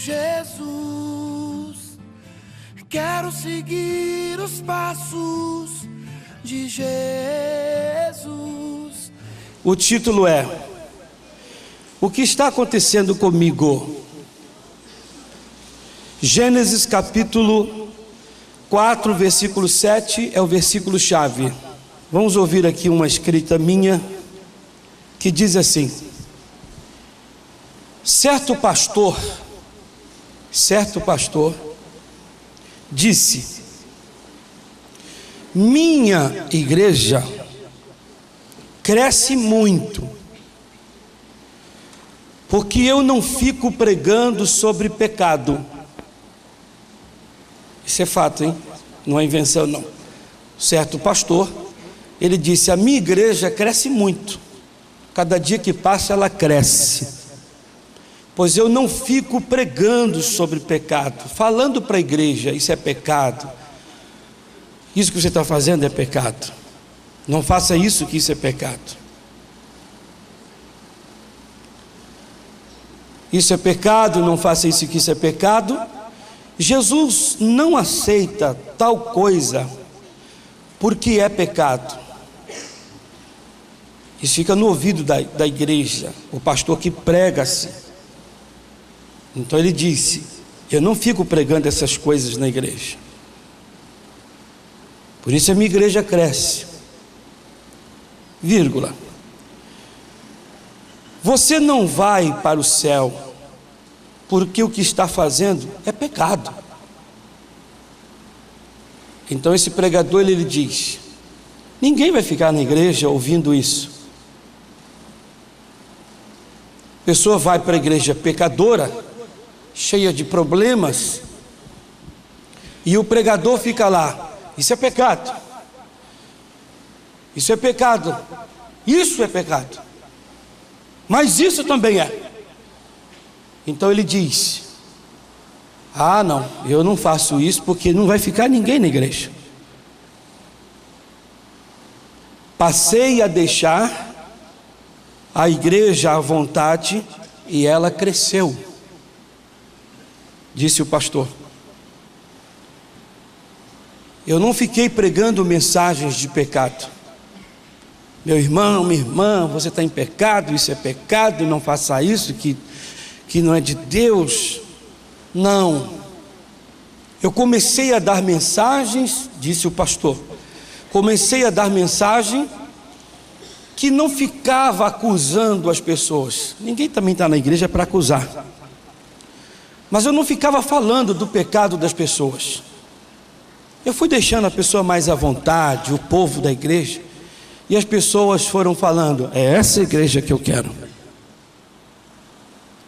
Jesus, quero seguir os passos de Jesus. O título é: o que está acontecendo comigo? Gênesis capítulo 4, versículo 7 é o versículo chave. Vamos ouvir aqui uma escrita minha que diz assim: certo pastor disse: minha igreja cresce muito, porque eu não fico pregando sobre pecado. Isso é fato, hein? Não é invenção, não. Certo pastor, ele disse: a minha igreja cresce muito, cada dia que passa ela cresce, pois eu não fico pregando sobre pecado, falando para a igreja, isso é pecado, isso que você está fazendo é pecado, não faça isso que isso é pecado, isso é pecado, não faça isso que isso é pecado. Jesus não aceita tal coisa porque é pecado. Isso fica no ouvido da igreja, o pastor que prega assim. Então ele disse: eu não fico pregando essas coisas na igreja, por isso a minha igreja cresce, vírgula. Você não vai para o céu porque o que está fazendo é pecado. Então esse pregador ele diz: ninguém vai ficar na igreja ouvindo isso. A pessoa vai para a igreja pecadora, cheia de problemas, e o pregador fica lá: isso é pecado, isso é pecado, isso é pecado, mas isso também é. Então ele diz: ah não, eu não faço isso porque não vai ficar ninguém na igreja. Passei a deixar a igreja à vontade e ela cresceu, disse o pastor. Eu não fiquei pregando mensagens de pecado. Meu irmão, minha irmã, você está em pecado, isso é pecado, não faça isso que não é de Deus. Não, eu comecei a dar mensagens, disse o pastor, comecei a dar mensagem que não ficava acusando as pessoas. Ninguém também está na igreja para acusar, mas eu não ficava falando do pecado das pessoas. Eu fui deixando a pessoa mais à vontade, o povo da igreja, e as pessoas foram falando: é essa igreja que eu quero.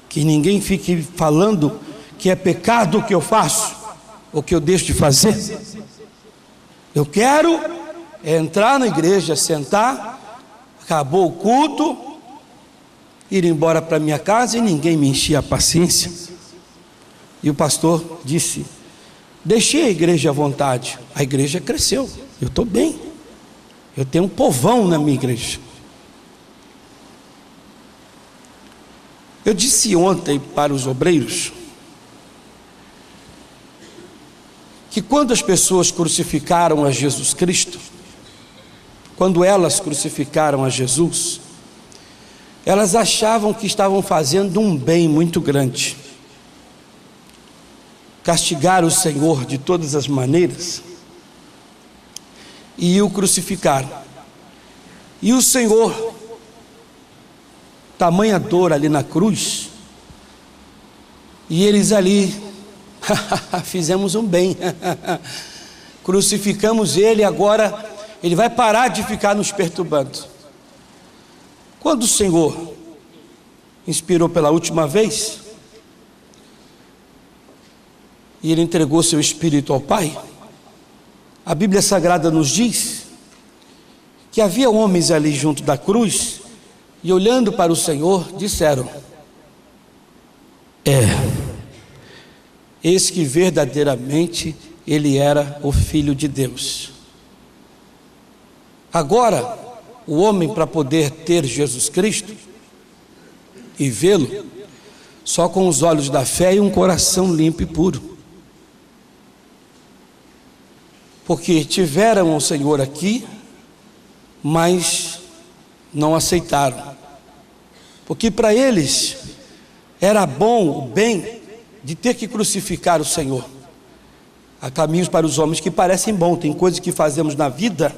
Que ninguém fique falando que é pecado o que eu faço, ou que eu deixo de fazer. Eu quero entrar na igreja, sentar, acabou o culto, ir embora para minha casa e ninguém me enchia a paciência. E o pastor disse: deixei a igreja à vontade. A igreja cresceu, eu estou bem, eu tenho um povão na minha igreja. Eu disse ontem para os obreiros que quando as pessoas crucificaram a Jesus Cristo, quando elas crucificaram a Jesus, elas achavam que estavam fazendo um bem muito grande. Castigaram o Senhor de todas as maneiras e o crucificaram. E o Senhor, tamanha dor ali na cruz, e eles ali fizemos um bem, crucificamos ele, agora ele vai parar de ficar nos perturbando. Quando o Senhor inspirou pela última vez e ele entregou seu espírito ao Pai, a Bíblia Sagrada nos diz que havia homens ali junto da cruz, e olhando para o Senhor, disseram: eis que verdadeiramente ele era o Filho de Deus. Agora, o homem, para poder ter Jesus Cristo e vê-lo, só com os olhos da fé e um coração limpo e puro. Porque tiveram o Senhor aqui, mas não aceitaram. Porque para eles era bom, o bem, de ter que crucificar o Senhor. Há caminhos para os homens que parecem bons. Tem coisas que fazemos na vida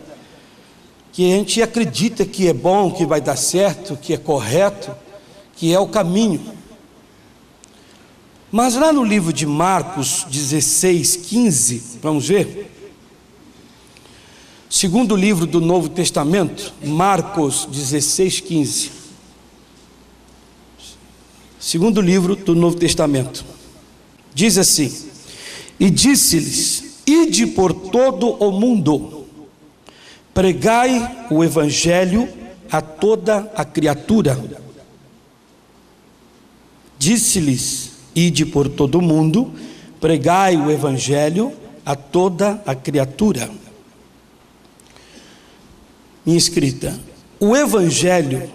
que a gente acredita que é bom, que vai dar certo, que é correto, que é o caminho. Mas lá no livro de Marcos 16, 15, vamos ver? Segundo livro do Novo Testamento, Marcos 16, 15. Segundo livro do Novo Testamento. Diz assim: e disse-lhes: ide por todo o mundo, pregai o evangelho a toda a criatura. Disse-lhes: ide por todo o mundo, pregai o evangelho a toda a criatura. Minha escrita: o evangelho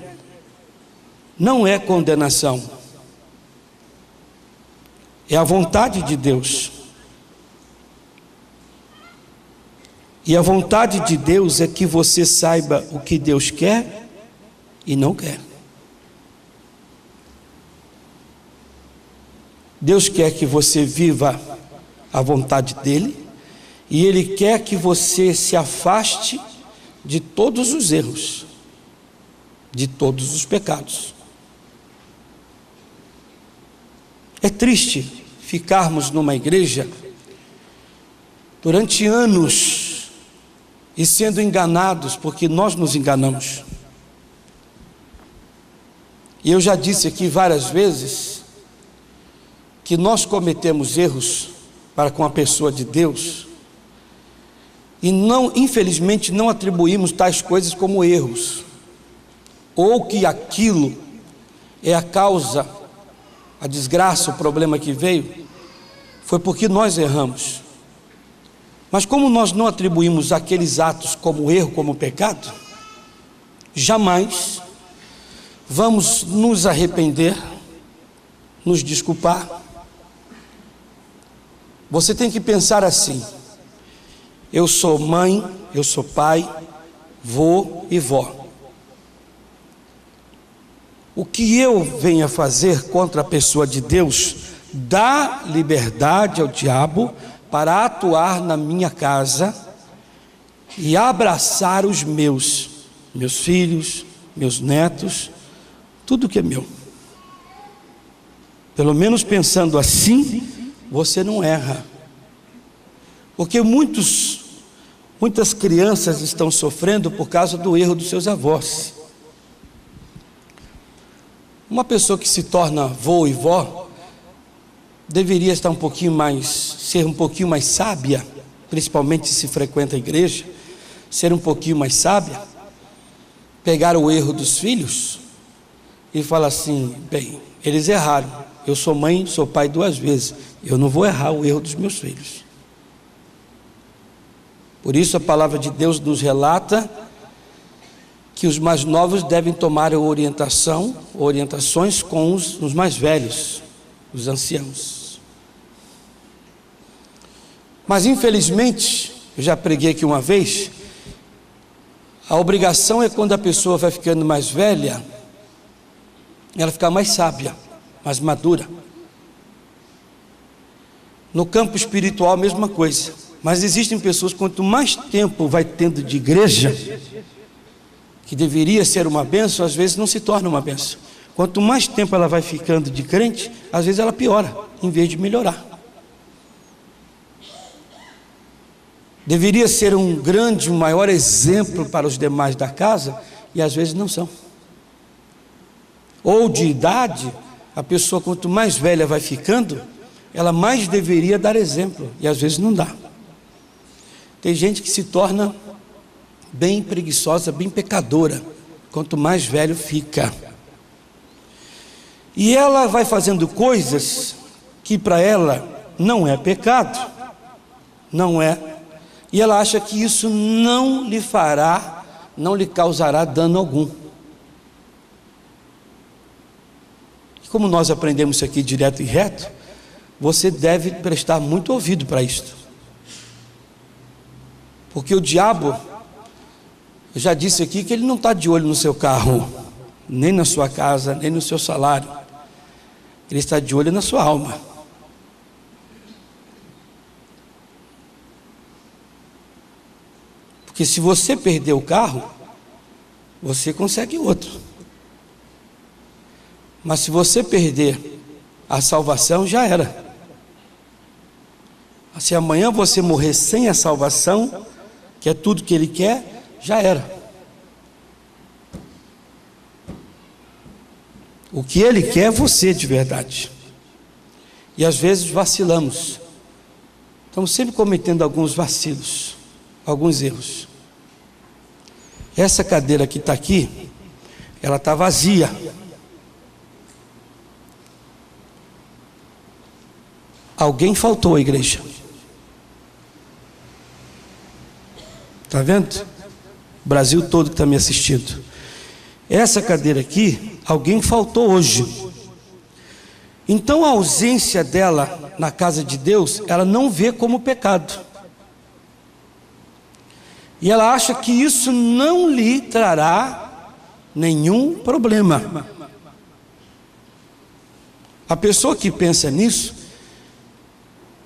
não é condenação, é a vontade de Deus. E a vontade de Deus é que você saiba o que Deus quer e não quer. Deus quer que você viva a vontade dEle, e Ele quer que você se afaste de todos os erros, de todos os pecados. É triste ficarmos numa igreja durante anos e sendo enganados, porque nós nos enganamos. E eu já disse aqui várias vezes que nós cometemos erros para com a pessoa de Deus e não, infelizmente, não atribuímos tais coisas como erros, ou que aquilo é a causa, a desgraça, o problema que veio foi porque nós erramos. Mas como nós não atribuímos aqueles atos como erro, como pecado, jamais vamos nos arrepender, nos desculpar. Você tem que pensar assim: eu sou mãe, eu sou pai, vô e vó. O que eu venho a fazer contra a pessoa de Deus dá liberdade ao diabo para atuar na minha casa e abraçar os meus filhos, meus netos, tudo que é meu. Pelo menos pensando assim, você não erra. Porque muitas crianças estão sofrendo por causa do erro dos seus avós. Uma pessoa que se torna vô e vó deveria ser um pouquinho mais sábia, principalmente se frequenta a igreja, ser um pouquinho mais sábia, pegar o erro dos filhos e falar assim: bem, eles erraram, eu sou mãe, sou pai 2 vezes, eu não vou errar o erro dos meus filhos. Por isso a palavra de Deus nos relata que os mais novos devem tomar orientações com os mais velhos, os anciãos. Mas infelizmente, eu já preguei aqui uma vez, a obrigação é quando a pessoa vai ficando mais velha, ela ficar mais sábia, mais madura. No campo espiritual a mesma coisa. Mas existem pessoas, quanto mais tempo vai tendo de igreja, que deveria ser uma bênção, às vezes não se torna uma bênção. Quanto mais tempo ela vai ficando de crente, às vezes ela piora, em vez de melhorar. Deveria ser um maior exemplo para os demais da casa, e às vezes não são. Ou de idade, a pessoa quanto mais velha vai ficando, ela mais deveria dar exemplo, e às vezes não dá. Tem gente que se torna bem preguiçosa, bem pecadora, quanto mais velho fica. E ela vai fazendo coisas que para ela não é pecado, não é. E ela acha que isso não lhe causará dano algum. Como nós aprendemos isso aqui direto e reto, você deve prestar muito ouvido para isto. Porque o diabo, eu já disse aqui que ele não está de olho no seu carro, nem na sua casa, nem no seu salário. Ele está de olho na sua alma. Porque se você perder o carro, você consegue outro. Mas se você perder a salvação, já era. Se amanhã você morrer sem a salvação, que é tudo que ele quer, já era. O que ele quer é você de verdade. E às vezes vacilamos. Estamos sempre cometendo alguns vacilos, alguns erros. Essa cadeira que está aqui, ela está vazia. Alguém faltou à igreja. Está vendo? O Brasil todo que está me assistindo. Essa cadeira aqui, alguém faltou hoje. Então a ausência dela na casa de Deus, ela não vê como pecado. E ela acha que isso não lhe trará nenhum problema. A pessoa que pensa nisso,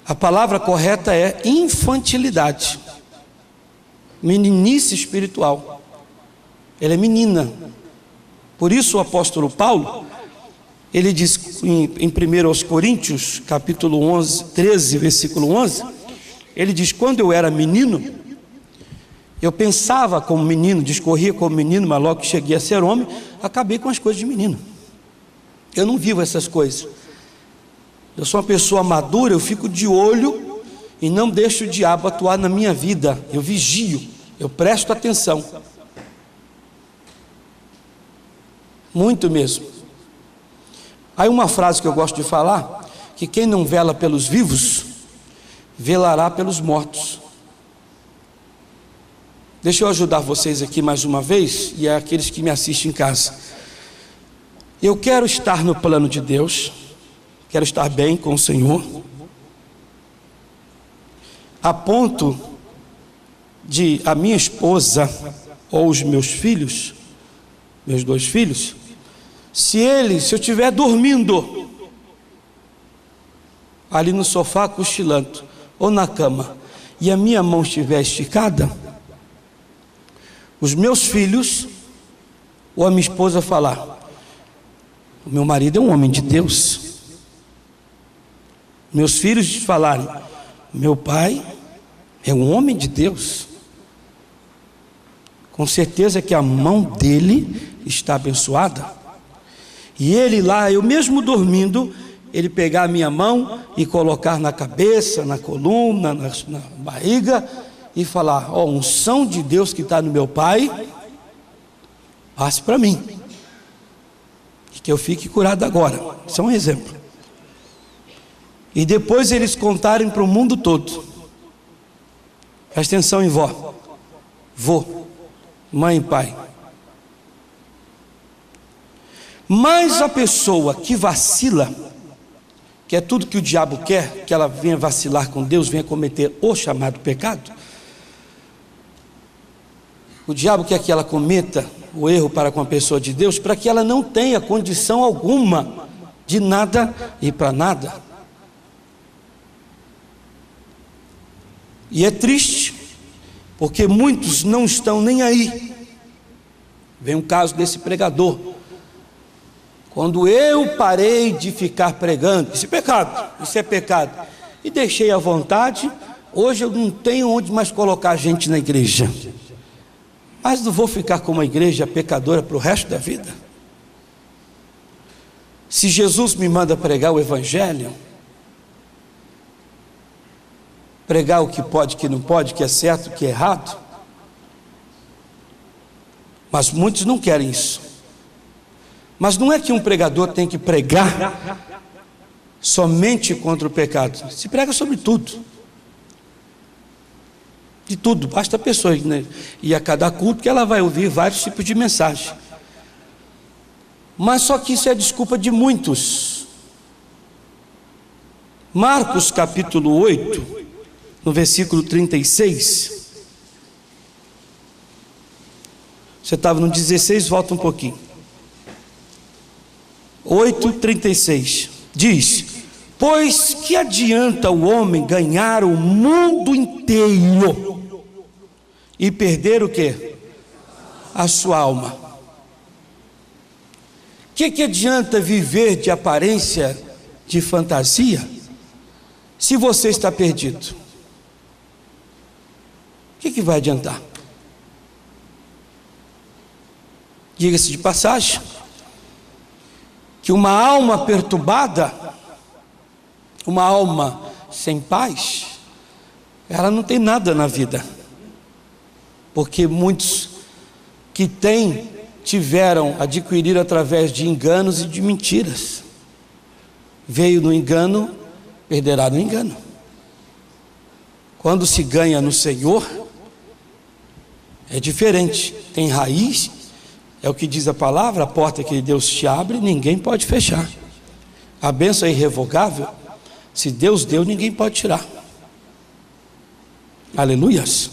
a palavra correta é infantilidade, meninice espiritual. Ela é menina. Por isso o apóstolo Paulo, ele diz em 1 Coríntios, capítulo 13, versículo 11, ele diz: quando eu era menino, eu pensava como menino, discorria como menino, mas logo que cheguei a ser homem, acabei com as coisas de menino. Eu não vivo essas coisas. Eu sou uma pessoa madura, eu fico de olho e não deixo o diabo atuar na minha vida. Eu vigio, eu presto atenção. Muito mesmo. Aí uma frase que eu gosto de falar, que quem não vela pelos vivos, velará pelos mortos. Deixa eu ajudar vocês aqui mais uma vez, e é aqueles que me assistem em casa. Eu quero estar no plano de Deus, quero estar bem com o Senhor, a ponto de a minha esposa ou os meus filhos, meus 2 filhos, se eu estiver dormindo ali no sofá cochilando ou na cama e a minha mão estiver esticada, os meus filhos ou a minha esposa falar: o meu marido é um homem de Deus. Meus filhos falarem: meu pai é um homem de Deus. Com certeza que a mão dele está abençoada. E ele lá, eu mesmo dormindo, ele pegar a minha mão e colocar na cabeça, na coluna, na barriga, e falar: ó, unção de Deus que está no meu pai, passe para mim, e que eu fique curado agora. Isso é um exemplo. E depois eles contarem para o mundo todo. Presta atenção em vó, vô, mãe e pai. Mas a pessoa que vacila, que é tudo que o diabo quer, que ela venha vacilar com Deus, venha cometer o chamado pecado. O diabo quer que ela cometa o erro para com a pessoa de Deus, para que ela não tenha condição alguma de nada e para nada. E é triste, porque muitos não estão nem aí. Vem um caso desse pregador. Quando eu parei de ficar pregando, isso é pecado, e deixei à vontade, hoje eu não tenho onde mais colocar gente na igreja. Mas não vou ficar com uma igreja pecadora para o resto da vida. Se Jesus me manda pregar o evangelho, pregar o que pode, o que não pode, o que é certo, o que é errado, mas muitos não querem isso. Mas não é que um pregador tem que pregar somente contra o pecado. Se prega sobre tudo. De tudo, basta a pessoa, né, ir a cada culto que ela vai ouvir vários tipos de mensagem. Mas só que isso é desculpa de muitos. Marcos capítulo 8, no versículo 36. Você estava no 16, volta um pouquinho. 8:36 diz: pois que adianta o homem ganhar o mundo inteiro e perder o quê? A sua alma. O que adianta viver de aparência de fantasia se você está perdido? O que vai adiantar? Diga-se de passagem que uma alma perturbada, uma alma sem paz, ela não tem nada na vida, porque muitos que tiveram, adquiriram através de enganos e de mentiras. Veio no engano, perderá no engano. Quando se ganha no Senhor, é diferente, tem raiz. É o que diz a palavra: a porta que Deus te abre, ninguém pode fechar. A bênção é irrevogável. Se Deus deu, ninguém pode tirar. Aleluias.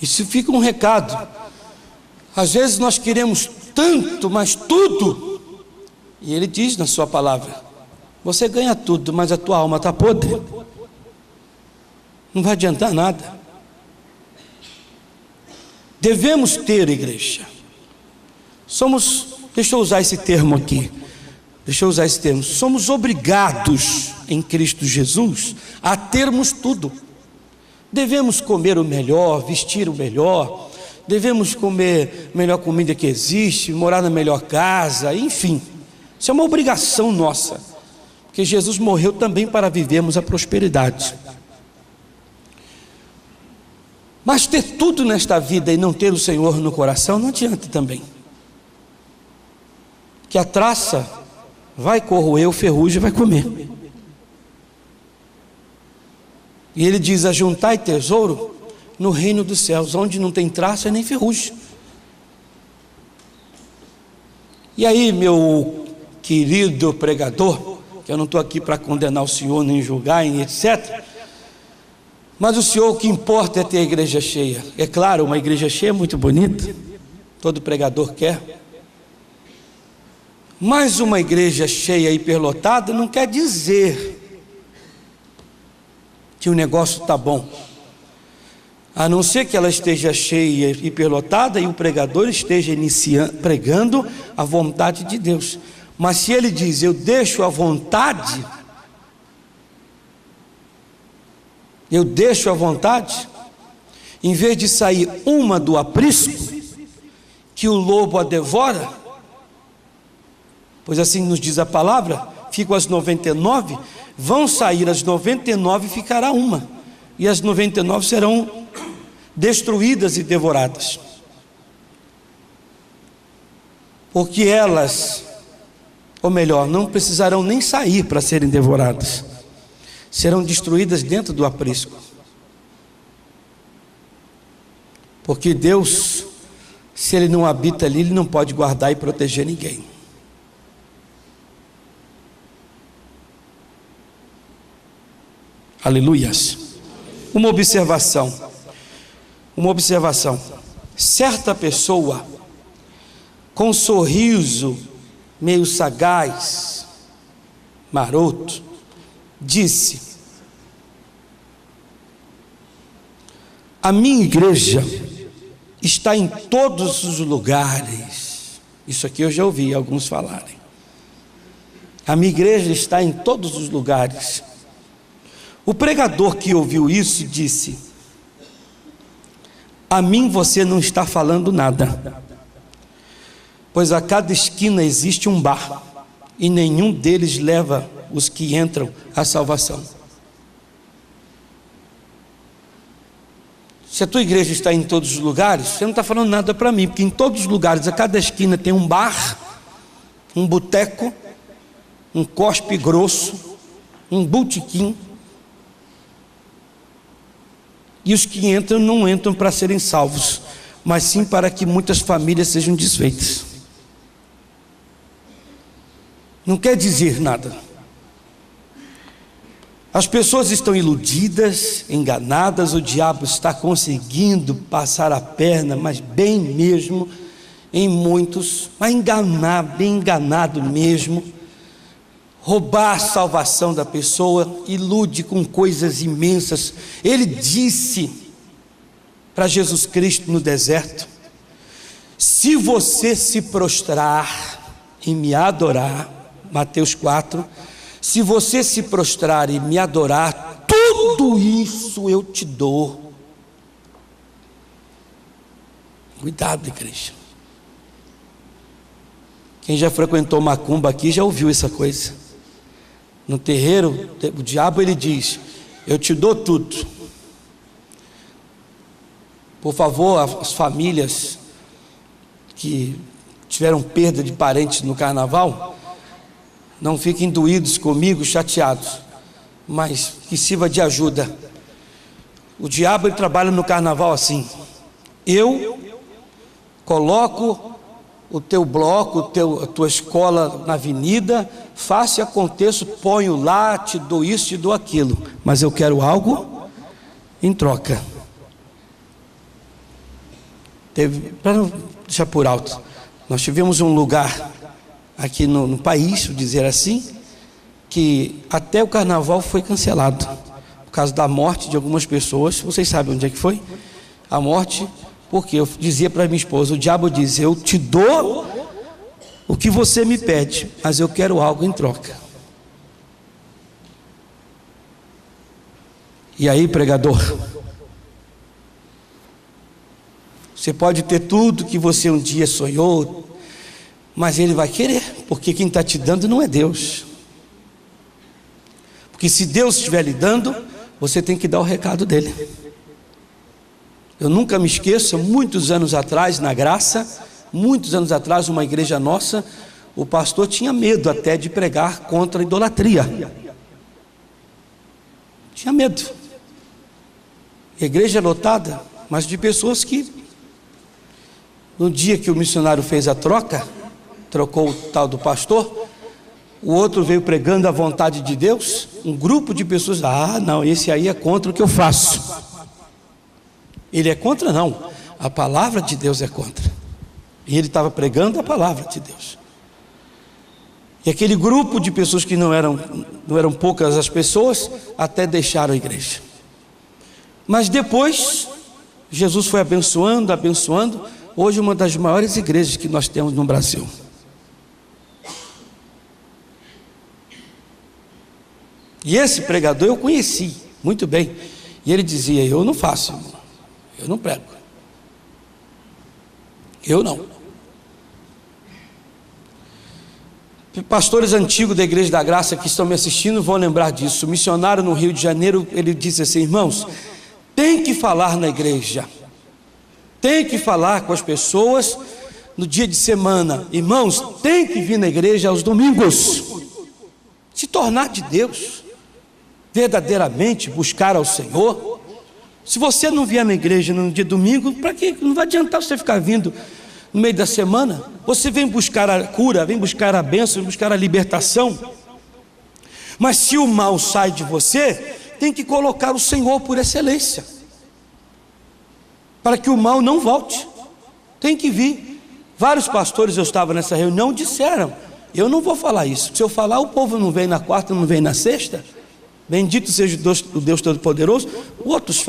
Isso fica um recado. Às vezes nós queremos tanto, mas tudo. E Ele diz na sua palavra: você ganha tudo, mas a tua alma está podre. Não vai adiantar nada. Devemos ter, igreja. Deixa eu usar esse termo aqui. Somos obrigados em Cristo Jesus a termos tudo. Devemos comer o melhor, vestir o melhor, devemos comer a melhor comida que existe, morar na melhor casa, enfim. Isso é uma obrigação nossa, porque Jesus morreu também para vivermos a prosperidade. Mas ter tudo nesta vida e não ter o Senhor no coração não adianta também. Que a traça vai corroer, o ferrugem vai comer. E Ele diz: ajuntai tesouro no reino dos céus, onde não tem traça nem ferrugem. E aí, meu querido pregador, que eu não estou aqui para condenar o senhor, nem julgar, nem etc., mas o que importa é ter a igreja cheia. É claro, uma igreja cheia é muito bonita, todo pregador quer. Mas uma igreja cheia e hiperlotada não quer dizer que o negócio está bom. A não ser que ela esteja cheia e hiperlotada e o pregador esteja pregando a vontade de Deus. Mas se ele diz: eu deixo a vontade, em vez de sair uma do aprisco, que o lobo a devora, pois assim nos diz a palavra, ficam as 99, vão sair as 99 e ficará uma, e as 99 serão destruídas e devoradas, porque elas, ou melhor, não precisarão nem sair para serem devoradas, serão destruídas dentro do aprisco. Porque Deus, se Ele não habita ali, Ele não pode guardar e proteger ninguém. Aleluias. Uma observação. Certa pessoa, com um sorriso meio sagaz, maroto, disse: a minha igreja está em todos os lugares. Isso aqui eu já ouvi alguns falarem. A minha igreja está em todos os lugares. O pregador que ouviu isso disse: a mim você não está falando nada, pois a cada esquina existe um bar, e nenhum deles leva os que entram à salvação. Se a tua igreja está em todos os lugares, você não está falando nada para mim, porque em todos os lugares, a cada esquina tem um bar, um boteco, um cospe grosso, um botequim, e os que entram não entram para serem salvos, mas sim para que muitas famílias sejam desfeitas. não quer dizer nada. As pessoas estão iludidas, enganadas, o diabo está conseguindo passar a perna, mas bem mesmo, em muitos, mas enganar, bem enganado mesmo, roubar a salvação da pessoa, ilude com coisas imensas. Ele disse para Jesus Cristo no deserto: se você se prostrar e me adorar, Mateus 4, se você se prostrar e me adorar, tudo isso eu te dou. Cuidado, igreja. Quem já frequentou macumba aqui já ouviu essa coisa. No terreiro, o diabo ele diz: eu te dou tudo. Por favor, as famílias que tiveram perda de parentes no carnaval, não fiquem doídos comigo, chateados, mas que sirva de ajuda. O diabo ele trabalha no carnaval assim: eu coloco o teu bloco, a tua escola na avenida, faça e aconteça, ponho lá, te dou isso, te dou aquilo, mas eu quero algo em troca. Para não deixar por alto, nós tivemos um lugar aqui no país, vou dizer assim, que até o carnaval foi cancelado, por causa da morte de algumas pessoas. Vocês sabem onde é que foi? A morte, porque eu dizia para minha esposa, o diabo diz: eu te dou o que você me pede, mas eu quero algo em troca. E aí, pregador, você pode ter tudo que você um dia sonhou, mas ele vai querer, porque quem está te dando não é Deus. Porque se Deus estiver lhe dando, você tem que dar o recado dele. Eu nunca me esqueço, muitos anos atrás, na Graça, muitos anos atrás, uma igreja nossa, o pastor tinha medo até de pregar contra a idolatria. Tinha medo. Igreja lotada, mas de pessoas que, no dia que o missionário fez a troca, trocou o tal do pastor, o outro veio pregando a vontade de Deus, um grupo de pessoas: ah, não, esse aí é contra o que eu faço. Ele é contra? Não, a palavra de Deus é contra. E ele estava pregando a palavra de Deus. E aquele grupo de pessoas que não eram poucas as pessoas, até deixaram a igreja. Mas depois, Jesus foi abençoando, abençoando. Hoje uma das maiores igrejas que nós temos no Brasil. E esse pregador eu conheci muito bem. E ele dizia: eu não faço, irmão. Eu não prego. Eu não. Pastores antigos da Igreja da Graça que estão me assistindo vão lembrar disso. O missionário no Rio de Janeiro, ele disse assim: irmãos, tem que falar na igreja, tem que falar com as pessoas no dia de semana. Irmãos, tem que vir na igreja aos domingos, se tornar de Deus, verdadeiramente buscar ao Senhor. Se você não vier na igreja no dia domingo, para quê? Não vai adiantar você ficar vindo no meio da semana. Você vem buscar a cura, vem buscar a bênção, vem buscar a libertação. Mas se o mal sai de você, tem que colocar o Senhor por excelência, para que o mal não volte. Tem que vir. Vários pastores, eu estava nessa reunião, disseram: eu não vou falar isso. Se eu falar, o povo não vem na quarta, não vem na sexta. Bendito seja o Deus Todo-Poderoso. Outros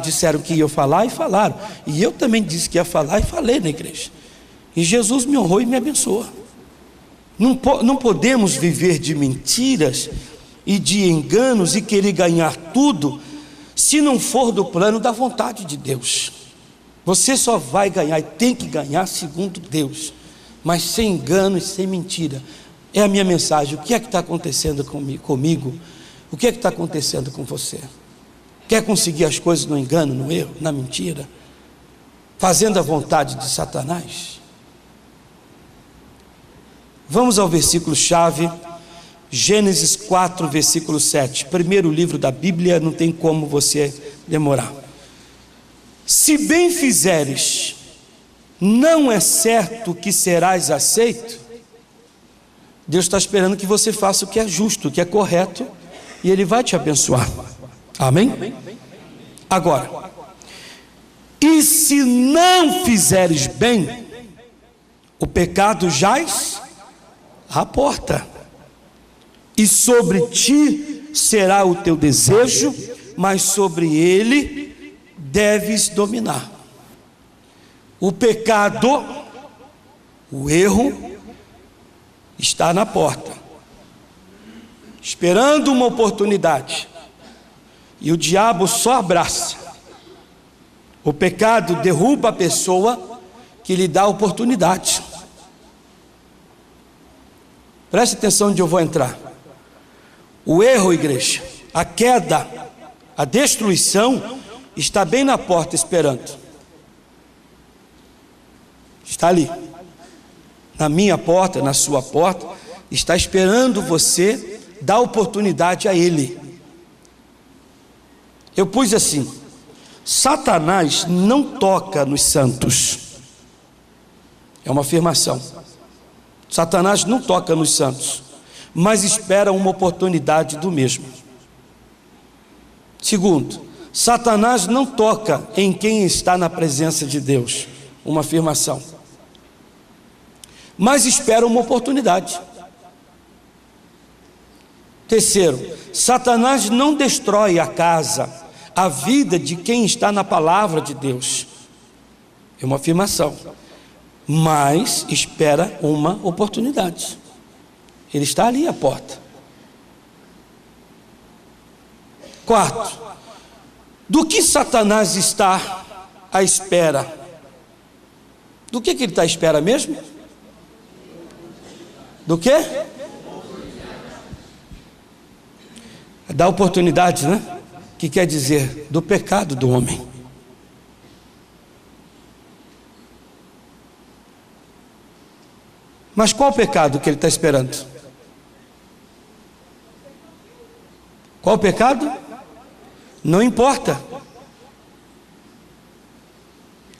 disseram que iam falar e falaram. E eu também disse que ia falar e falei na igreja. E Jesus me honrou e me abençoou. Não podemos viver de mentiras e de enganos e querer ganhar tudo, se não for do plano da vontade de Deus. Você só vai ganhar e tem que ganhar segundo Deus, mas sem engano e sem mentira. É a minha mensagem. O que é que está acontecendo comigo? O que é que está acontecendo com você? Quer conseguir as coisas no engano, no erro, na mentira, fazendo a vontade de Satanás? Vamos ao versículo chave, Gênesis 4, versículo 7. Primeiro livro da Bíblia, não tem como você demorar. Se bem fizeres, não é certo que serás aceito? Deus está esperando que você faça o que é justo, o que é correto, e Ele vai te abençoar. Amém? Agora, e se não fizeres bem, o pecado jaz à porta, e sobre ti será o teu desejo, mas sobre ele deves dominar. O pecado, o erro, está na porta, esperando uma oportunidade, e o diabo só abraça. O pecado derruba a pessoa que lhe dá a oportunidade. Preste atenção onde eu vou entrar. O erro, igreja, a queda, a destruição está bem na porta esperando. Está ali, na minha porta, na sua porta, está esperando você dar oportunidade a ele. Eu pus assim: Satanás não toca nos santos. É uma afirmação. Satanás não toca nos santos, mas espera uma oportunidade do mesmo. Segundo, Satanás não toca em quem está na presença de Deus. Uma afirmação. Mas espera uma oportunidade. Terceiro, Satanás não destrói a casa, a vida de quem está na palavra de Deus. É uma afirmação. Mas espera uma oportunidade. Ele está ali à porta. Quarto, do que Satanás está à espera? Do que ele está à espera mesmo? Do quê? Da oportunidade, né? Que quer dizer do pecado do homem. Mas qual o pecado que ele está esperando? Qual o pecado? Não importa.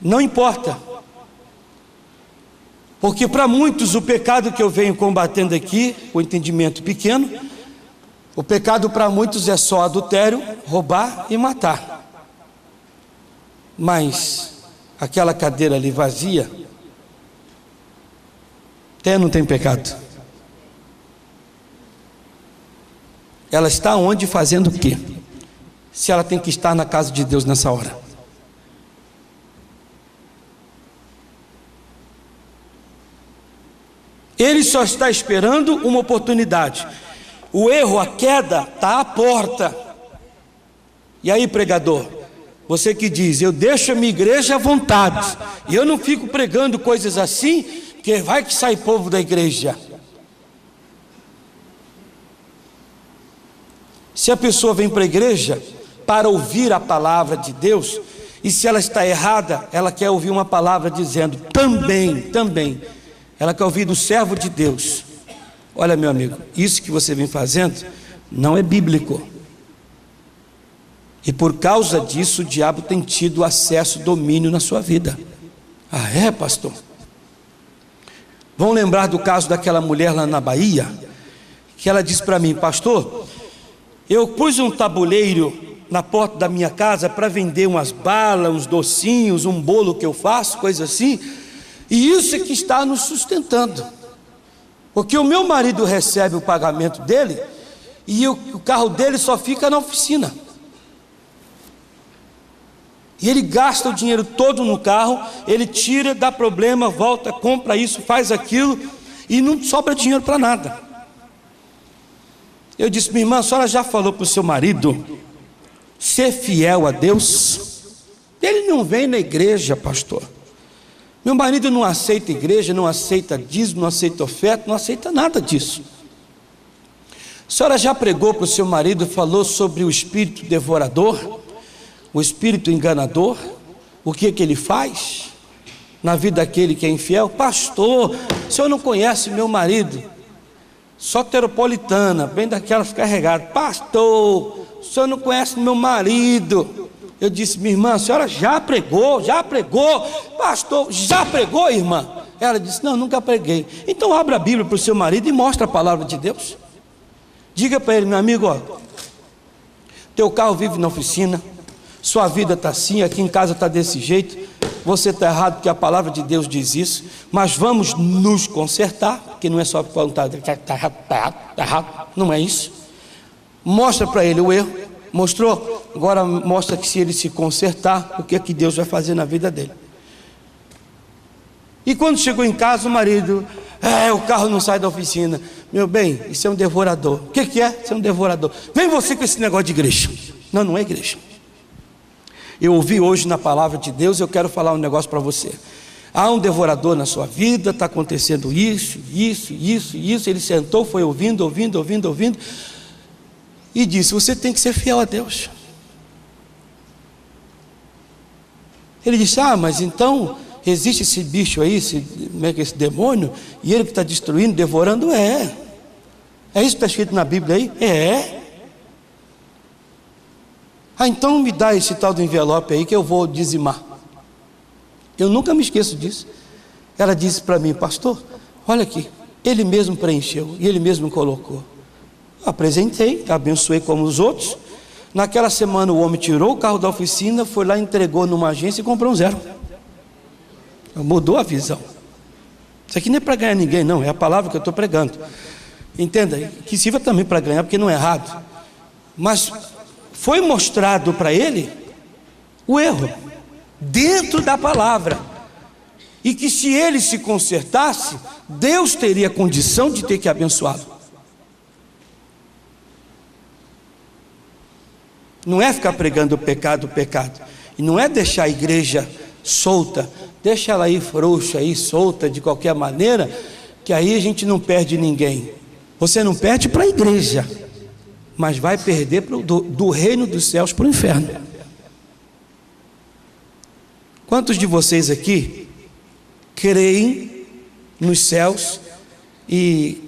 Não importa. Porque para muitos o pecado que eu venho combatendo aqui, o entendimento pequeno, o pecado para muitos é só adultério, roubar e matar. Mas aquela cadeira ali vazia, até não tem pecado. Ela está onde, fazendo o quê? Se ela tem que estar na casa de Deus nessa hora. Ele só está esperando uma oportunidade. O erro, a queda, está à porta. E aí, pregador, você que diz, eu deixo a minha igreja à vontade, e eu não fico pregando coisas assim, porque vai que sai povo da igreja. Se a pessoa vem para a igreja para ouvir a palavra de Deus, e se ela está errada, ela quer ouvir uma palavra dizendo, também, ela quer ouvir do servo de Deus. Olha, meu amigo, isso que você vem fazendo não é bíblico. E por causa disso o diabo tem tido acesso, domínio na sua vida. Ah, é, pastor? Vão lembrar do caso daquela mulher lá na Bahia, que ela disse para mim, pastor, eu pus um tabuleiro na porta da minha casa para vender umas balas, uns docinhos, um bolo que eu faço, coisa assim, e isso é que está nos sustentando. Porque o meu marido recebe o pagamento dele e o carro dele só fica na oficina. E ele gasta o dinheiro todo no carro, ele tira, dá problema, volta, compra isso, faz aquilo e não sobra dinheiro para nada. Eu disse, minha irmã, a senhora já falou para o seu marido ser fiel a Deus? Ele não vem na igreja, pastor. Meu marido não aceita igreja, não aceita dízimo, não aceita oferta, não aceita nada disso. A senhora já pregou para o seu marido, falou sobre o espírito devorador, o espírito enganador, o que ele faz na vida daquele que é infiel? Pastor, o senhor não conhece meu marido? Soteropolitana, bem daquelas carregadas. Pastor, o senhor não conhece meu marido? Eu disse, minha irmã, a senhora já pregou, pastor, já pregou, irmã? Ela disse: não, nunca preguei. Então abra a Bíblia para o seu marido e mostra a palavra de Deus. Diga para ele: meu amigo, ó, teu carro vive na oficina, sua vida está assim, aqui em casa está desse jeito, você está errado porque a palavra de Deus diz isso, mas vamos nos consertar, porque não é só perguntar, está errado, não é isso. Mostra para ele o erro, mostrou, agora mostra que se ele se consertar, o que é que Deus vai fazer na vida dele. E quando chegou em casa, o marido: o carro não sai da oficina. Meu bem, isso é um devorador. O que é? Isso é um devorador. Vem você com esse negócio de igreja. Não, não é igreja. Eu ouvi hoje na palavra de Deus, eu quero falar um negócio para você. Há um devorador na sua vida, está acontecendo isso. Ele sentou, foi ouvindo, e disse: você tem que ser fiel a Deus. Ele disse: mas então existe esse bicho aí, esse demônio, e ele que está destruindo, devorando? É isso que está escrito na Bíblia aí? Então me dá esse tal do envelope aí que eu vou dizimar. Eu nunca me esqueço disso. Ela disse para mim: pastor, olha aqui, ele mesmo preencheu e ele mesmo colocou. Eu apresentei, abençoei como os outros. Naquela semana o homem tirou o carro da oficina, foi lá, entregou numa agência e comprou um zero. Mudou a visão. Isso aqui não é para ganhar ninguém, não, é a palavra que eu estou pregando. Entenda, que sirva também para ganhar, porque não é errado. Mas foi mostrado para ele o erro dentro da palavra, e que se ele se consertasse, Deus teria condição de ter que abençoá-lo. Não é ficar pregando o pecado, e não é deixar a igreja solta, deixa ela aí frouxa, aí solta de qualquer maneira, que aí a gente não perde ninguém. Você não perde para a igreja, mas vai perder do reino dos céus para o inferno. Quantos de vocês aqui creem nos céus e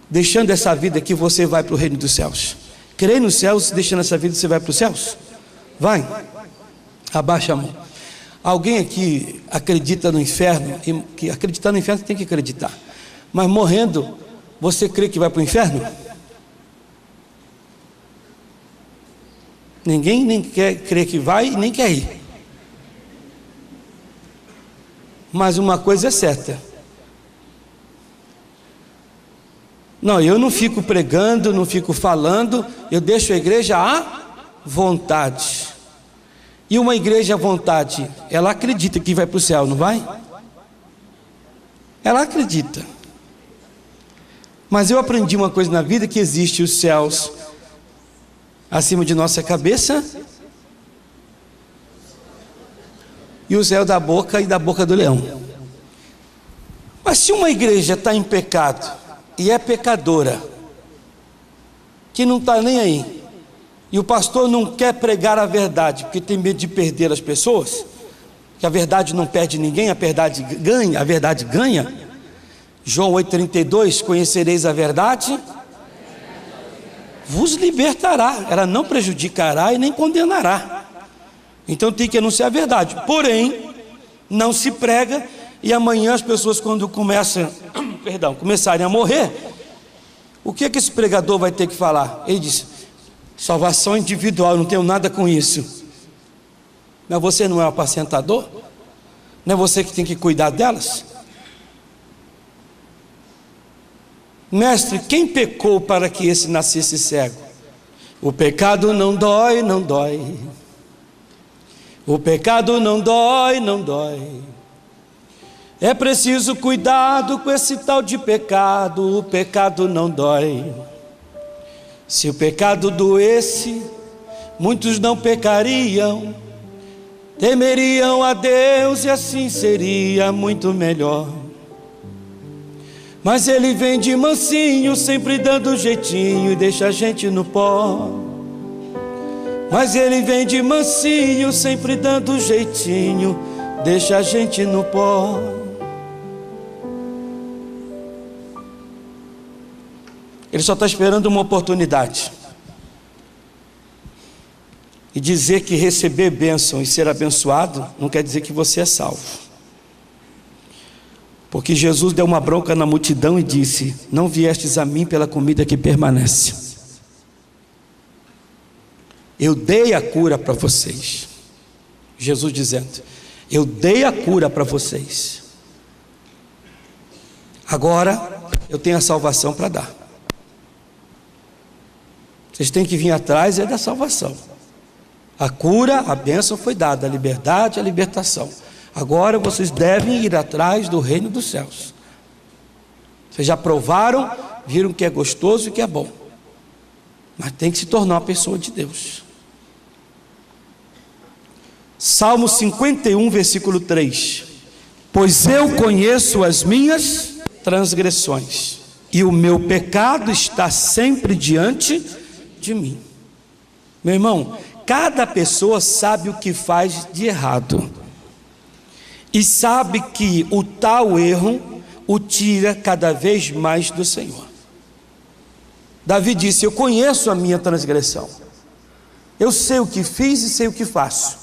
deixando essa vida aqui você vai para o reino dos céus? Creem nos céus, deixando essa vida você vai para os céus? Vai, abaixa a mão. Alguém aqui acredita no inferno? Que acreditar no inferno você tem que acreditar, mas morrendo você crê que vai para o inferno? Ninguém nem quer crer que vai e nem quer ir. Mas uma coisa é certa: não, eu não fico pregando, não fico falando, eu deixo a igreja à vontade. E uma igreja à vontade, ela acredita que vai para o céu, não vai? Ela acredita. Mas eu aprendi uma coisa na vida, que existe os céus acima de nossa cabeça e o céu da boca e da boca do leão. Mas se uma igreja está em pecado e é pecadora, que não está nem aí, e o pastor não quer pregar a verdade porque tem medo de perder as pessoas, que a verdade não perde ninguém, a verdade ganha. João 8,32: conhecereis a verdade, vos libertará, ela não prejudicará e nem condenará. Então tem que anunciar a verdade, porém não se prega, e amanhã as pessoas, quando começarem a morrer, o que esse pregador vai ter que falar? Ele disse: salvação individual, eu não tenho nada com isso. Mas você não é o apacentador? Não é você que tem que cuidar delas? Mestre, quem pecou para que esse nascesse cego? O pecado não dói, não dói. O pecado não dói, não dói. É preciso cuidado com esse tal de pecado. O pecado não dói. Se o pecado doesse, muitos não pecariam, temeriam a Deus, e assim seria muito melhor. Mas ele vem de mansinho, sempre dando jeitinho, e deixa a gente no pó. Mas ele vem de mansinho, sempre dando jeitinho, deixa a gente no pó. Ele só está esperando uma oportunidade. E dizer que receber bênção e ser abençoado não quer dizer que você é salvo. Porque Jesus deu uma bronca na multidão e disse: não viestes a mim pela comida que permanece. Eu dei a cura para vocês. Jesus dizendo: eu dei a cura para vocês. Agora eu tenho a salvação para dar. Vocês têm que vir atrás da salvação. A cura, a bênção foi dada, a liberdade, a libertação. Agora vocês devem ir atrás do reino dos céus. Vocês já provaram, viram que é gostoso e que é bom, mas tem que se tornar uma pessoa de Deus. Salmo 51, versículo 3: pois eu conheço as minhas transgressões, e o meu pecado está sempre diante de mim. Meu irmão, cada pessoa sabe o que faz de errado, e sabe que o tal erro o tira cada vez mais do Senhor. Davi disse: eu conheço a minha transgressão, eu sei o que fiz e sei o que faço.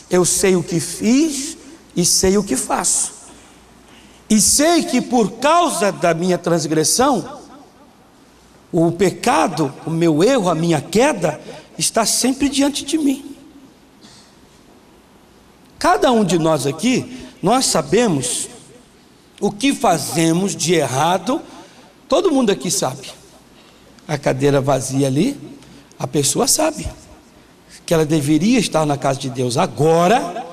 Eu sei o que fiz e sei o que faço, e sei que por causa da minha transgressão, o pecado, o meu erro, a minha queda está sempre diante de mim. Cada um de nós aqui, nós sabemos o que fazemos de errado. Todo mundo aqui sabe. A cadeira vazia ali, a pessoa sabe que ela deveria estar na casa de Deus agora,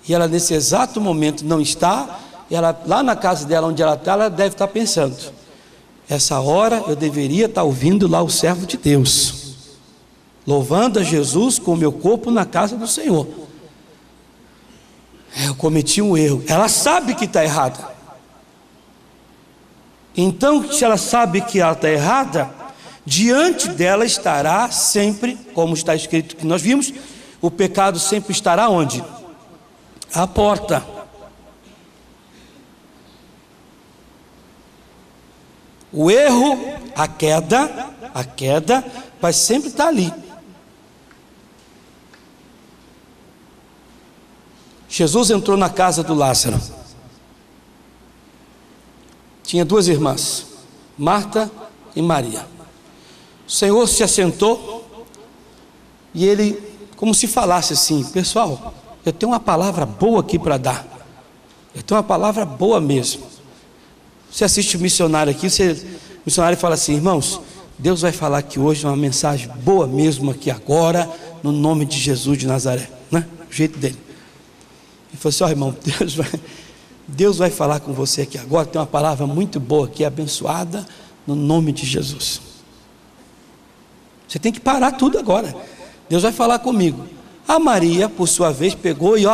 e ela nesse exato momento não está. E ela, lá na casa dela onde ela está, ela deve estar pensando: essa hora eu deveria estar ouvindo lá o servo de Deus, louvando a Jesus com o meu corpo na casa do Senhor. Eu cometi um erro. Ela sabe que está errada. Então, se ela sabe que ela está errada, diante dela estará sempre, como está escrito que nós vimos, o pecado sempre estará onde? À porta. O erro, a queda vai sempre estar ali. Jesus entrou na casa do Lázaro. Tinha duas irmãs, Marta e Maria. O Senhor se assentou e ele, como se falasse assim: pessoal, eu tenho uma palavra boa aqui para dar. Eu tenho uma palavra boa mesmo. Você assiste o missionário aqui, o missionário fala assim: irmãos, Deus vai falar aqui hoje uma mensagem boa mesmo aqui agora, no nome de Jesus de Nazaré, né? O jeito dele. Ele falou assim: ó, irmão, Deus vai falar com você aqui agora, tem uma palavra muito boa aqui, abençoada, no nome de Jesus. Você tem que parar tudo agora. Deus vai falar comigo. A Maria, por sua vez, pegou e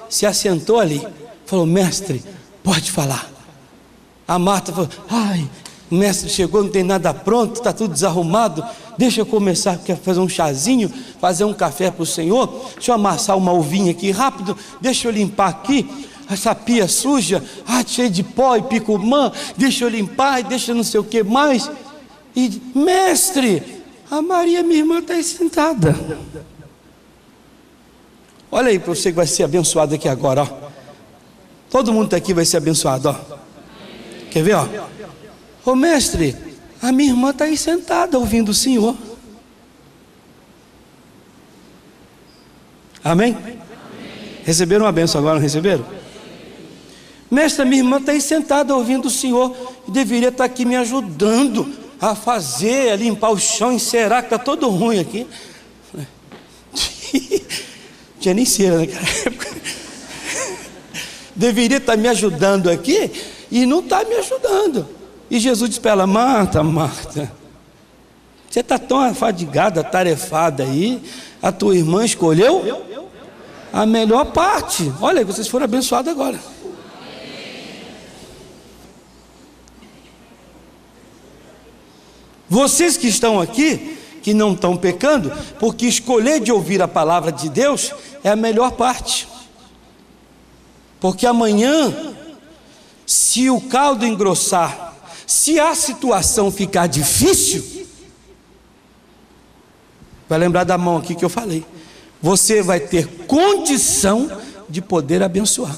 se assentou ali. Falou: mestre, pode falar. A Marta falou: ai, o mestre chegou, não tem nada pronto, está tudo desarrumado. Deixa eu começar, quer fazer um chazinho, fazer um café para o Senhor. Deixa eu amassar uma uvinha aqui rápido. Deixa eu limpar aqui essa pia suja, cheia de pó e picumã. Deixa eu limpar e deixa não sei o que mais. E mestre, a Maria, minha irmã, está aí sentada. Olha aí para você que vai ser abençoado aqui agora. Todo mundo está aqui vai ser abençoado. Quer ver? Ô mestre, a minha irmã está aí sentada ouvindo o Senhor. Amém? Receberam uma bênção agora, não receberam? Mestre, a minha irmã está aí sentada ouvindo o Senhor e deveria estar aqui me ajudando a fazer, a limpar o chão, encerar, que está todo ruim aqui. Tinha nem cera naquela época. Deveria estar me ajudando aqui e não está me ajudando. E Jesus disse para ela: Marta, Marta, você está tão afadigada, atarefada aí, a tua irmã escolheu a melhor parte. Olha, vocês foram abençoados agora. Vocês que estão aqui, que não estão pecando, porque escolher de ouvir a palavra de Deus é a melhor parte. Porque amanhã, se o caldo engrossar, se a situação ficar difícil, vai lembrar da mão aqui que eu falei, você vai ter condição de poder abençoar.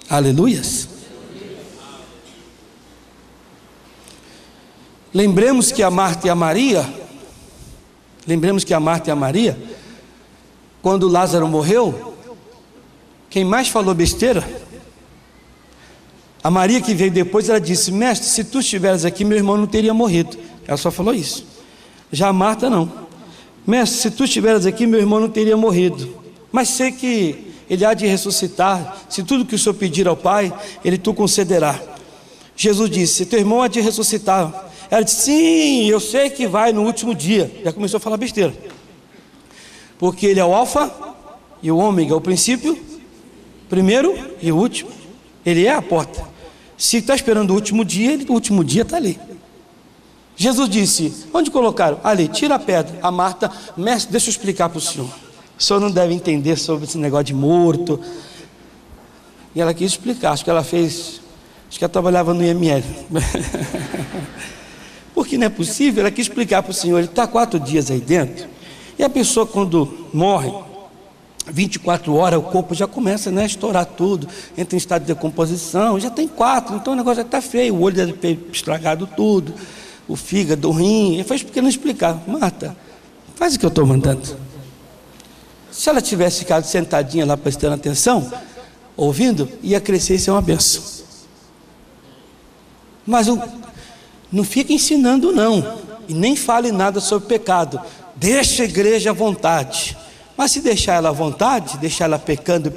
Aleluias. Lembremos que a Marta e a Maria, quando Lázaro morreu, quem mais falou besteira? A Maria, que veio depois, ela disse: mestre, se tu estiveres aqui, meu irmão não teria morrido. Ela só falou isso. Já a Marta não: mestre, se tu estiveres aqui, meu irmão não teria morrido, mas sei que ele há de ressuscitar, se tudo que o Senhor pedir ao Pai, ele tu concederá. Jesus disse: teu irmão há de ressuscitar. Ela disse: sim, eu sei que vai no último dia. Já começou a falar besteira, porque ele é o alfa e o ômega, o princípio, primeiro e o último. Ele é a porta. Se está esperando o último dia, o último dia está ali. Jesus disse: onde colocaram? Ali, tira a pedra. A Marta: mestre, deixa eu explicar para o senhor não deve entender sobre esse negócio de morto. E ela quis explicar. Acho que ela trabalhava no IML. Porque não é possível. Ela quis explicar para o senhor: ele está 4 dias aí dentro, e a pessoa, quando morre, 24 horas, o corpo já começa, a estourar tudo, entra em estado de decomposição, já tem 4, então o negócio já está feio, o olho deve ter estragado tudo, o fígado, o rim. Ele foi querendo explicar: Marta, faz o que eu estou mandando. Se ela tivesse ficado sentadinha lá prestando atenção, ouvindo, ia crescer e ser uma benção. Mas não fica ensinando não, e nem fale nada sobre pecado. Deixa a igreja à vontade. Mas se deixar ela à vontade, deixar ela pecando,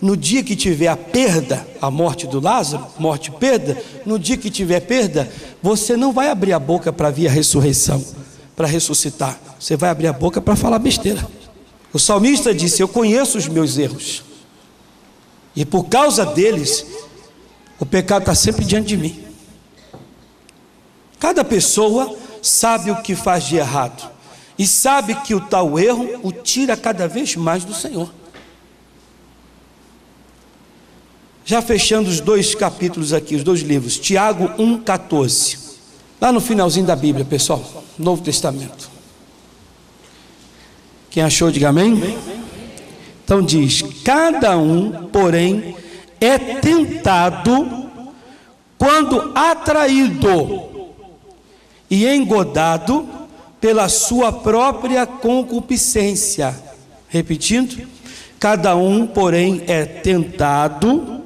no dia que tiver a perda, a morte do Lázaro, morte e perda, no dia que tiver perda, você não vai abrir a boca para vir a ressurreição, para ressuscitar. Você vai abrir a boca para falar besteira. O salmista disse: eu conheço os meus erros, e por causa deles, o pecado está sempre diante de mim. Cada pessoa sabe o que faz de errado, e sabe que o tal erro o tira cada vez mais do Senhor. Já fechando os 2 capítulos aqui, os 2 livros, Tiago 1,14, lá no finalzinho da Bíblia, pessoal, Novo Testamento. Quem achou, diga amém. Então diz: cada um, porém, é tentado quando atraído e engodado pela sua própria concupiscência. Repetindo: cada um, porém, é tentado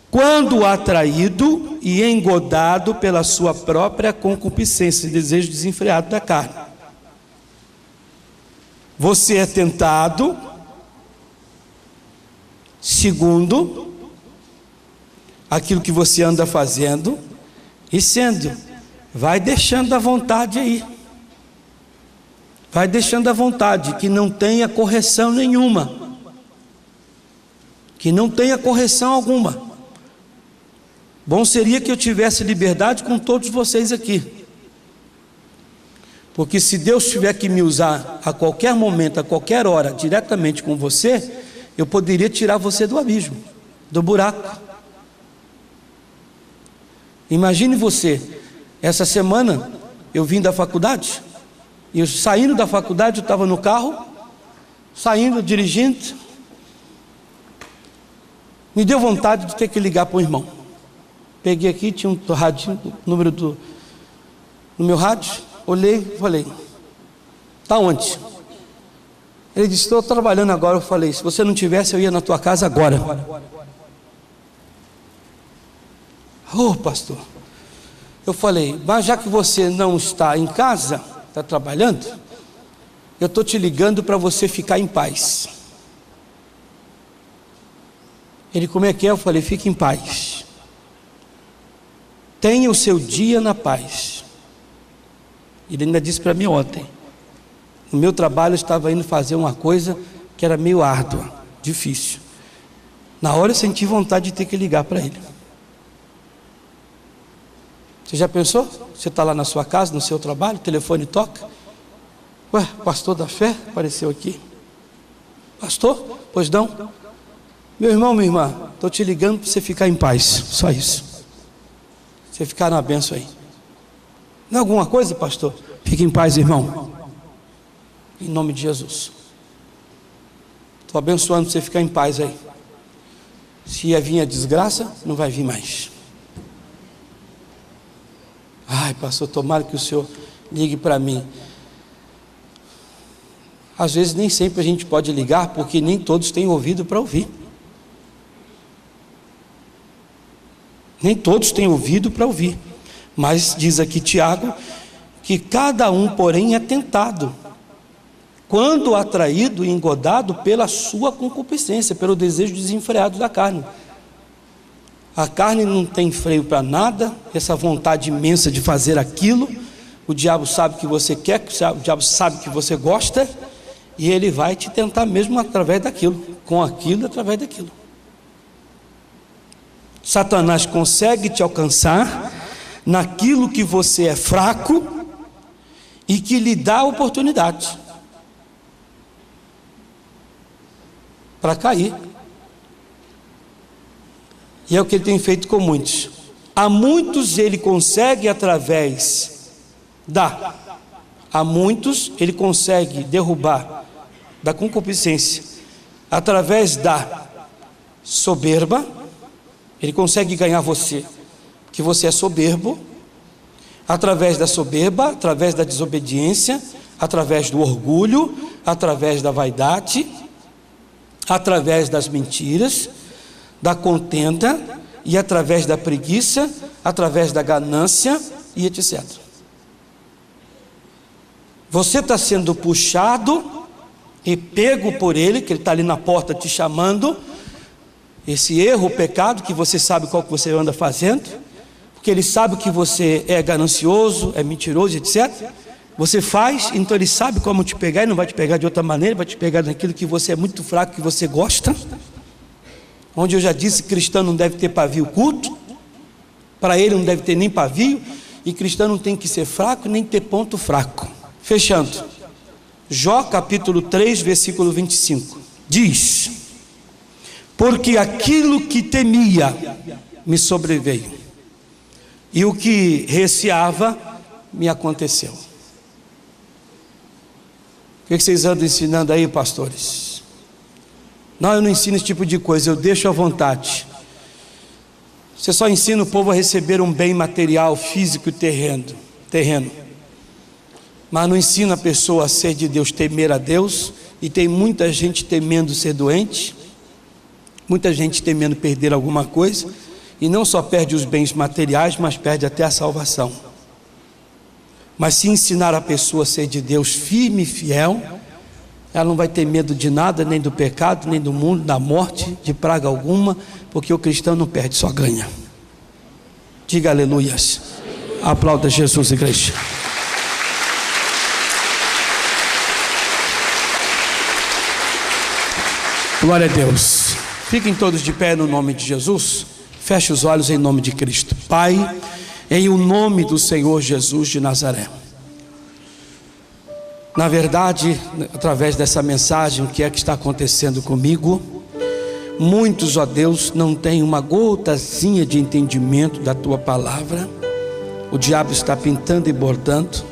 quando atraído e engodado pela sua própria concupiscência, desejo desenfreado da carne. Você é tentado segundo aquilo que você anda fazendo e sendo. Vai deixando a vontade aí. Vai deixando a vontade, que não tenha correção nenhuma. Que não tenha correção alguma. Bom seria que eu tivesse liberdade com todos vocês aqui. Porque se Deus tiver que me usar a qualquer momento, a qualquer hora, diretamente com você, eu poderia tirar você do abismo, do buraco. Imagine você, essa semana eu vim da faculdade, e eu, saindo da faculdade, eu estava no carro, dirigindo, me deu vontade de ter que ligar para um irmão. Peguei aqui, tinha um radinho, número no meu rádio. Olhei e falei: está onde? Ele disse: estou trabalhando agora. Eu falei: se você não tivesse, eu ia na tua casa agora. Oh, pastor. Eu falei: mas já que você não está em casa, está trabalhando, eu estou te ligando para você ficar em paz. Ele: como é que é? Eu falei: fique em paz. Tenha o seu dia na paz. Ele ainda disse para mim ontem: no meu trabalho eu estava indo fazer uma coisa que era meio árdua, difícil. Na hora eu senti vontade de ter que ligar para ele. Você já pensou? Você está lá na sua casa, no seu trabalho, o telefone toca. Ué, pastor da fé apareceu aqui. Pastor? Pois não? Meu irmão, minha irmã, estou te ligando para você ficar em paz. Só isso. Você ficar na bênção aí. Não é alguma coisa, pastor? Fique em paz, irmão. Em nome de Jesus. Estou abençoando você ficar em paz aí. Se ia vir a desgraça, não vai vir mais. Ai, pastor, tomara que o senhor ligue para mim. Às vezes nem sempre a gente pode ligar, porque nem todos têm ouvido para ouvir. Nem todos têm ouvido para ouvir. Mas diz aqui Tiago, que cada um, porém, é tentado, quando atraído e engodado pela sua concupiscência, pelo desejo desenfreado da carne. A carne não tem freio para nada, essa vontade imensa de fazer aquilo. O diabo sabe que você quer, o diabo sabe que você gosta, e ele vai te tentar mesmo através daquilo, com aquilo, através daquilo. Satanás consegue te alcançar naquilo que você é fraco e que lhe dá oportunidade para cair. E é o que ele tem feito com muitos. A muitos ele consegue a muitos ele consegue derrubar da concupiscência, através da soberba. Ele consegue ganhar você, que você é soberbo, através da soberba, através da desobediência, através do orgulho, através da vaidade, através das mentiras, da contenda, e através da preguiça, através da ganância e etc. Você está sendo puxado e pego por ele, que ele está ali na porta te chamando. Esse erro, o pecado, que você sabe qual que você anda fazendo, porque ele sabe que você é ganancioso, é mentiroso, etc. Você faz, então ele sabe como te pegar, e não vai te pegar de outra maneira, vai te pegar naquilo que você é muito fraco, que você gosta. Onde eu já disse, cristão não deve ter pavio curto, para ele não deve ter nem pavio, e cristão não tem que ser fraco, nem ter ponto fraco. Fechando, Jó capítulo 3, versículo 25, diz: porque aquilo que temia me sobreveio, e o que receava me aconteceu. O que vocês andam ensinando aí, pastores? Não, eu não ensino esse tipo de coisa, eu deixo à vontade. Você só ensina o povo a receber um bem material, físico e terreno. Mas não ensina a pessoa a ser de Deus, temer a Deus. E tem muita gente temendo ser doente, muita gente temendo perder alguma coisa, e não só perde os bens materiais, mas perde até a salvação. Mas se ensinar a pessoa a ser de Deus firme e fiel, ela não vai ter medo de nada, nem do pecado, nem do mundo, da morte, de praga alguma, porque o cristão não perde, só ganha. Diga aleluias. Aplauda Jesus, igreja. Glória a Deus. Fiquem todos de pé no nome de Jesus. Feche os olhos em nome de Cristo. Pai, em o nome do Senhor Jesus de Nazaré. Na verdade, através dessa mensagem, o que é que está acontecendo comigo? Muitos, ó Deus, não têm uma gotazinha de entendimento da Tua palavra. O diabo está pintando e bordando.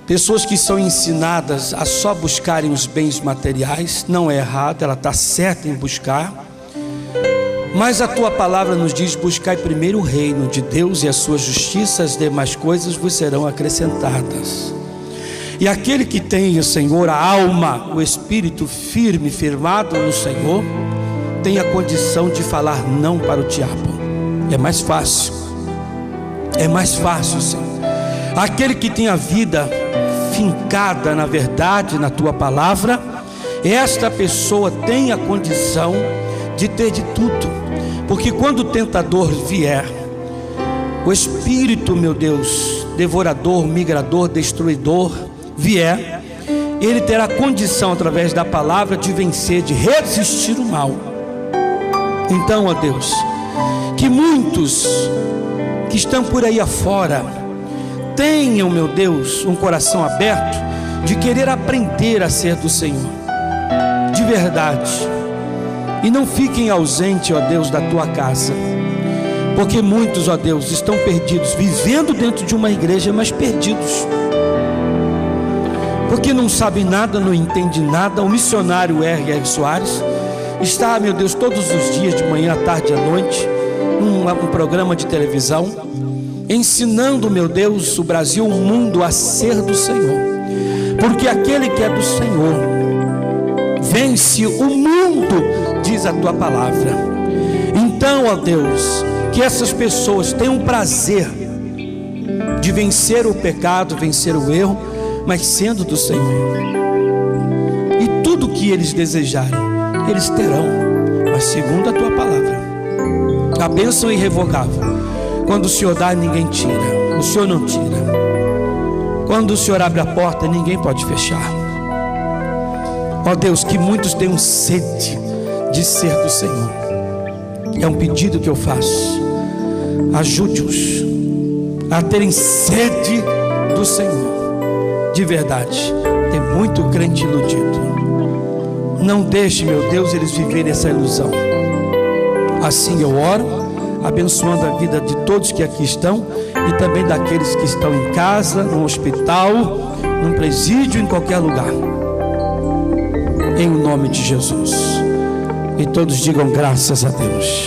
Pessoas que são ensinadas a só buscarem os bens materiais, não é errado, ela está certa em buscar. Mas a Tua palavra nos diz: buscai primeiro o reino de Deus e a sua justiça, as demais coisas vos serão acrescentadas. E aquele que tem, Senhor, a alma, o espírito firme, firmado no Senhor, tem a condição de falar não para o diabo. É mais fácil, Senhor. Aquele que tem a vida fincada na verdade, na Tua palavra, esta pessoa tem a condição de ter de tudo. Porque quando o tentador vier, o espírito, meu Deus, devorador, migrador, destruidor, vier, ele terá condição, através da palavra, de vencer, de resistir o mal. Então, ó Deus, que muitos que estão por aí afora tenham, meu Deus, um coração aberto de querer aprender a ser do Senhor, de verdade, e não fiquem ausentes, ó Deus, da Tua casa, porque muitos, ó Deus, estão perdidos, vivendo dentro de uma igreja, mas perdidos, porque não sabem nada, não entendem nada. O missionário R.R. Soares está, meu Deus, todos os dias, de manhã, à tarde e à noite, um programa de televisão, ensinando, meu Deus, o Brasil, o mundo a ser do Senhor, porque aquele que é do Senhor vence o mundo, diz a tua palavra. Então, ó Deus, que essas pessoas tenham prazer de vencer o pecado, vencer o erro, mas sendo do Senhor. E tudo que eles desejarem, eles terão, mas segundo a tua palavra. A bênção irrevogável, quando o Senhor dá, ninguém tira, o Senhor não tira. Quando o Senhor abre a porta, ninguém pode fechar. Ó Deus, que muitos tenham sede de ser do Senhor. É um pedido que eu faço. Ajude-os a terem sede do Senhor. De verdade, tem muito crente iludido. Não deixe, meu Deus, eles viverem essa ilusão. Assim eu oro, abençoando a vida de todos que aqui estão e também daqueles que estão em casa, no hospital, num presídio, em qualquer lugar. Em nome de Jesus. E todos digam graças a Deus.